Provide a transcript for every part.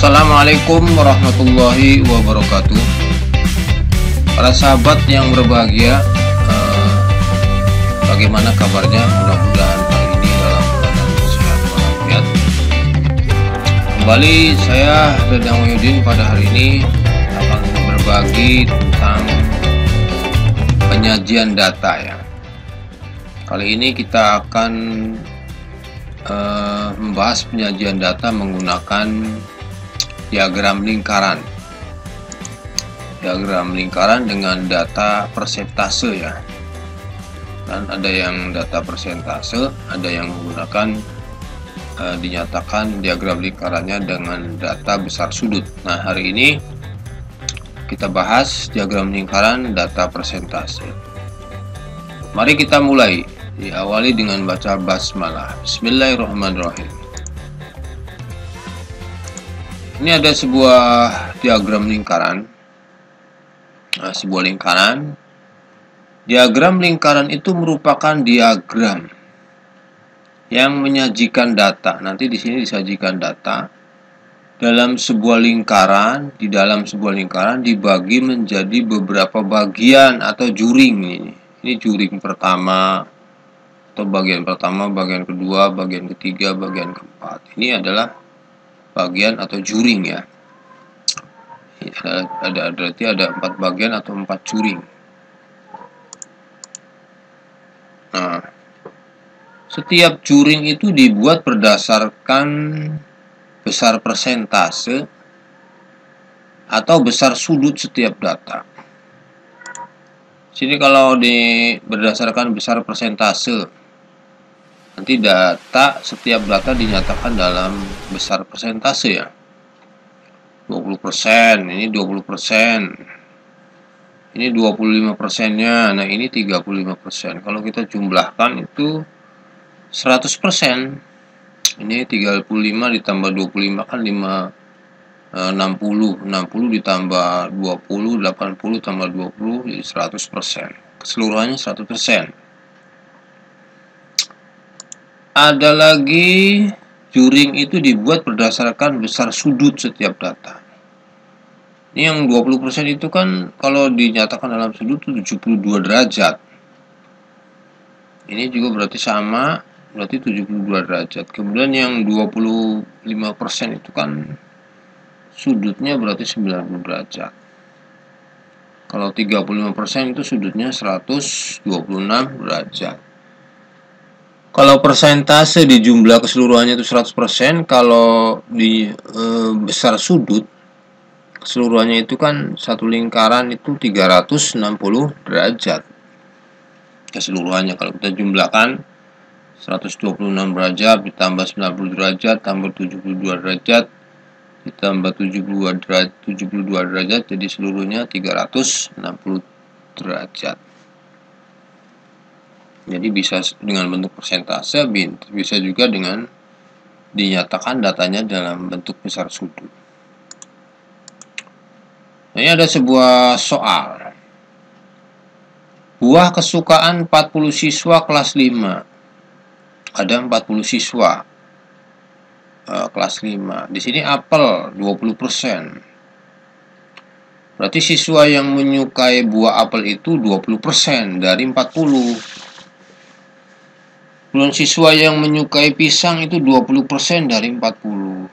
Assalamualaikum warahmatullahi wabarakatuh. Para sahabat yang berbahagia, bagaimana kabarnya? Mudah-mudahan hari ini dalam keadaan sehat walafiat. Kembali saya Dadang Wahyudin pada hari ini akan berbagi tentang penyajian data ya. Kali ini kita akan membahas penyajian data menggunakan diagram lingkaran dengan data persentase ya. Dan ada yang data persentase, ada yang menggunakan dinyatakan diagram lingkarannya dengan data besar sudut. Nah, hari ini kita bahas diagram lingkaran data persentase. Mari kita mulai. Diawali dengan baca basmalah. Bismillahirrahmanirrahim. Ini ada sebuah diagram lingkaran. Nah, sebuah lingkaran. Diagram lingkaran itu merupakan diagram yang menyajikan data. Nanti di sini disajikan data dalam sebuah lingkaran. Di dalam sebuah lingkaran dibagi menjadi beberapa bagian atau juring ini. Ini juring pertama, atau bagian pertama, bagian kedua, bagian ketiga, bagian keempat. Ini adalah bagian atau juring ya. Berarti ada 4 bagian atau 4 juring. Nah, setiap juring itu dibuat berdasarkan besar persentase atau besar sudut setiap data. Sini kalau berdasarkan besar persentase, nanti setiap data dinyatakan dalam besar persentase ya. 20%, ini 20%. Ini 25%-nya. Nah, ini 35%. Kalau kita jumlahkan itu 100%. Ini 35 ditambah 25 kan 60. 60 ditambah 20, 80 tambah 20 jadi 100%. Keseluruhannya 100%. Ada lagi juring itu dibuat berdasarkan besar sudut setiap data. Ini yang 20% itu kan kalau dinyatakan dalam sudut itu 72 derajat. Ini juga berarti sama, berarti 72 derajat. Kemudian yang 25% itu kan sudutnya berarti 90 derajat. Kalau 35% itu sudutnya 126 derajat. Kalau persentase di jumlah keseluruhannya itu 100%, kalau di besar sudut keseluruhannya itu kan satu lingkaran itu 360 derajat. Keseluruhannya kalau kita jumlahkan 126 derajat ditambah 90 derajat tambah 72 derajat ditambah 72 derajat jadi seluruhnya 360 derajat. Jadi bisa dengan bentuk persentase, bisa juga dengan dinyatakan datanya dalam bentuk besar sudut. Nah, ini ada sebuah soal. Buah kesukaan 40 siswa kelas 5. Ada 40 siswa kelas 5. Di sini apel 20%. Berarti siswa yang menyukai buah apel itu 20% dari 40. Kemudian siswa yang menyukai pisang itu 20% dari 40.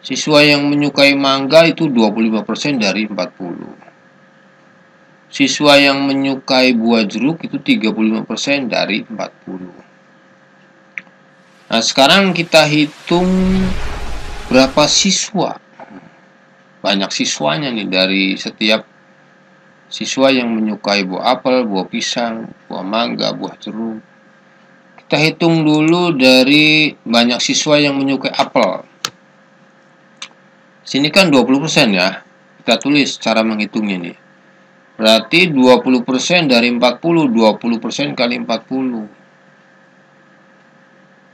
Siswa yang menyukai mangga itu 25% dari 40. Siswa yang menyukai buah jeruk itu 35% dari 40. Nah, sekarang kita hitung berapa siswa. Banyak siswanya nih dari setiap siswa yang menyukai buah apel, buah pisang, buah mangga, buah jeruk. Kita hitung dulu dari banyak siswa yang menyukai apel. Sini kan 20% ya. Kita tulis cara menghitungnya nih. Berarti 20% dari 40, 20% kali 40.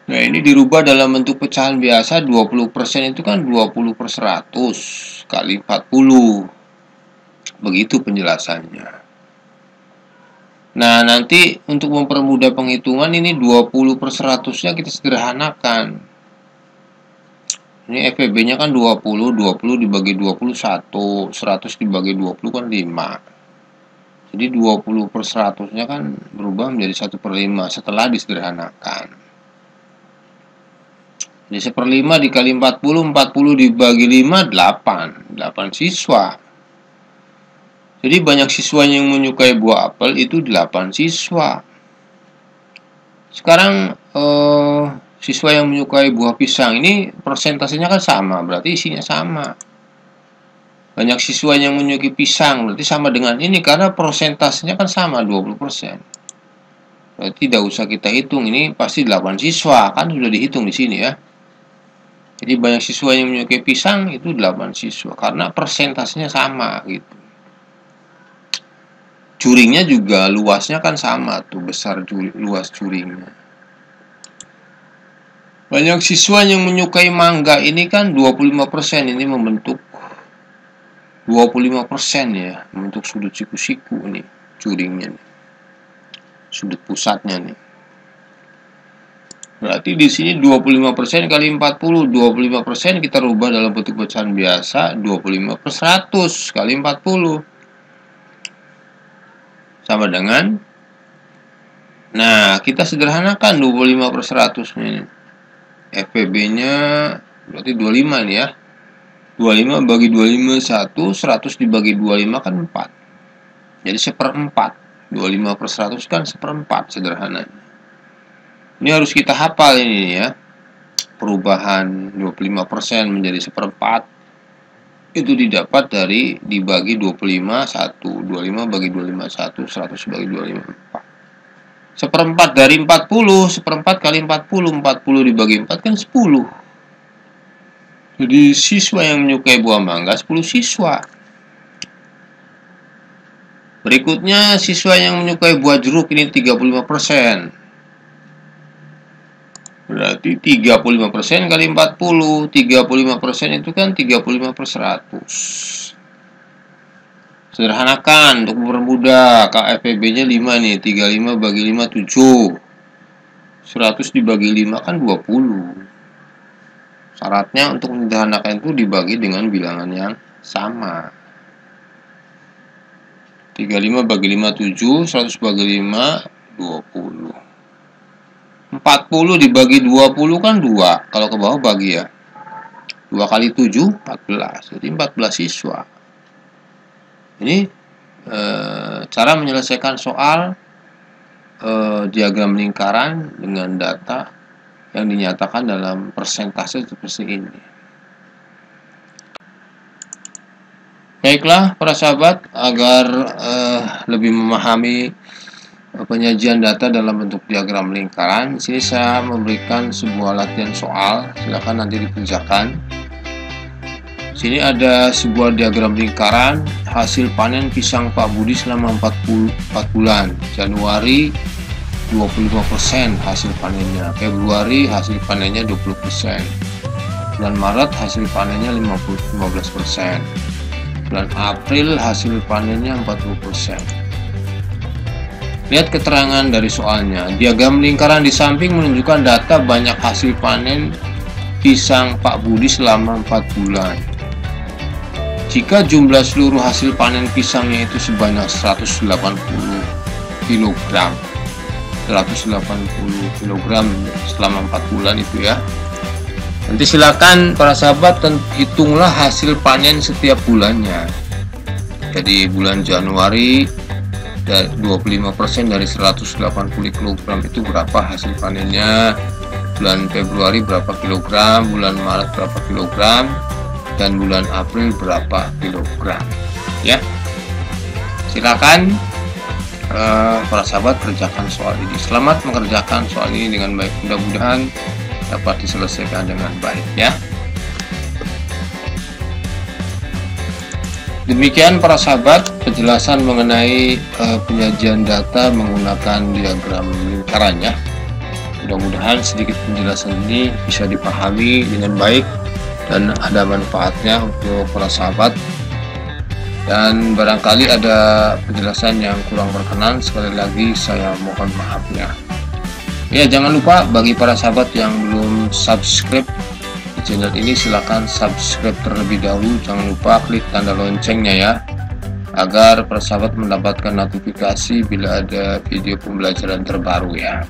Nah, ini dirubah dalam bentuk pecahan biasa. 20% itu kan 20/100 kali 40. Begitu penjelasannya. Nah, nanti untuk mempermudah penghitungan ini 20/100-nya kita sederhanakan. Ini FEB-nya kan 20, 20 dibagi 21, 100 dibagi 20 kan 5. Jadi 20 per 100-nya kan berubah menjadi 1/5 setelah disederhanakan. Jadi 1/5 dikali 40, 40 dibagi 5, 8. 8 siswa. Jadi banyak siswa yang menyukai buah apel itu 8 siswa. Sekarang siswa yang menyukai buah pisang ini persentasenya kan sama, berarti isinya sama. Banyak siswa yang menyukai pisang, berarti sama dengan ini karena persentasenya kan sama 20%. Berarti tidak usah kita hitung, ini pasti 8 siswa, kan sudah dihitung di sini ya. Jadi banyak siswa yang menyukai pisang itu 8 siswa karena persentasenya sama gitu. Curingnya juga luasnya kan sama tuh, besar luas curingnya. Banyak siswa yang menyukai mangga ini kan 25%, ini membentuk 25% ya, membentuk sudut siku-siku nih, curingnya nih. Sudut pusatnya nih. Berarti di sini 25% kali 40, 25% kita rubah dalam bentuk pecahan biasa, 25 per 100 kali 40. Sama dengan, nah kita sederhanakan 25 per 100 nih. FPB-nya berarti 25 nih ya. 25 bagi 25 1, 100 dibagi 25 kan 4. Jadi 1/4. 25 per 100 kan 1/4 sederhananya. Ini harus kita hafal ini ya. Perubahan 25% menjadi 1/4 itu didapat dari dibagi 25 1. 25 bagi 25 1, 100 bagi 25 4. 1/4 dari 40, 1/4 kali 40, 40 dibagi 4 kan 10. Jadi siswa yang menyukai buah mangga 10 siswa. Berikutnya siswa yang menyukai buah jeruk ini 35%. Berarti 35% kali 40. 35% itu kan 35 per 100. Sederhanakan untuk mempermudah. KFPB-nya 5 nih. 35 bagi 5 7. 100 dibagi 5 kan 20. Syaratnya untuk menyederhanakan itu dibagi dengan bilangan yang sama. 35 bagi 5 7, 100 bagi 5 20. 40 dibagi 20 kan 2. Kalau ke bawah bagi ya. 2 kali 7 14. Jadi 14 siswa. Ini cara menyelesaikan soal diagram lingkaran dengan data yang dinyatakan dalam persentase seperti ini. Baiklah para sahabat, agar lebih memahami penyajian data dalam bentuk diagram lingkaran, sini saya memberikan sebuah latihan soal, silakan nanti dikerjakan. Sini ada sebuah diagram lingkaran hasil panen pisang Pak Budi selama 4 bulan. Januari 25% hasil panennya, Februari hasil panennya 20%, bulan Maret hasil panennya 15%, bulan April hasil panennya 40%. Lihat keterangan dari soalnya. Diagram lingkaran di samping menunjukkan data banyak hasil panen pisang Pak Budi selama 4 bulan. Jika jumlah seluruh hasil panen pisangnya itu sebanyak 180 kg. 180 kg selama 4 bulan itu ya. Nanti silakan para sahabat hitunglah hasil panen setiap bulannya. Jadi bulan Januari 25% dari 180 kg itu berapa hasil panennya, bulan Februari berapa kilogram, bulan Maret berapa kilogram, dan bulan April berapa kilogram ya. Silakan para sahabat kerjakan soal ini. Selamat mengerjakan soal ini dengan baik, mudah-mudahan dapat diselesaikan dengan baik ya. Demikian para sahabat penjelasan mengenai penyajian data menggunakan diagram lingkarannya. Mudah-mudahan sedikit penjelasan ini bisa dipahami dengan baik dan ada manfaatnya untuk para sahabat. Dan barangkali ada penjelasan yang kurang berkenan, sekali lagi saya mohon maafnya. Ya, jangan lupa bagi para sahabat yang belum subscribe channel ini, silahkan subscribe terlebih dahulu. Jangan lupa klik tanda loncengnya ya, agar persahabat mendapatkan notifikasi bila ada video pembelajaran terbaru ya.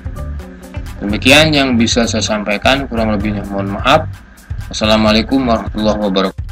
Demikian yang bisa saya sampaikan, kurang lebihnya mohon maaf. Wassalamualaikum warahmatullahi wabarakatuh.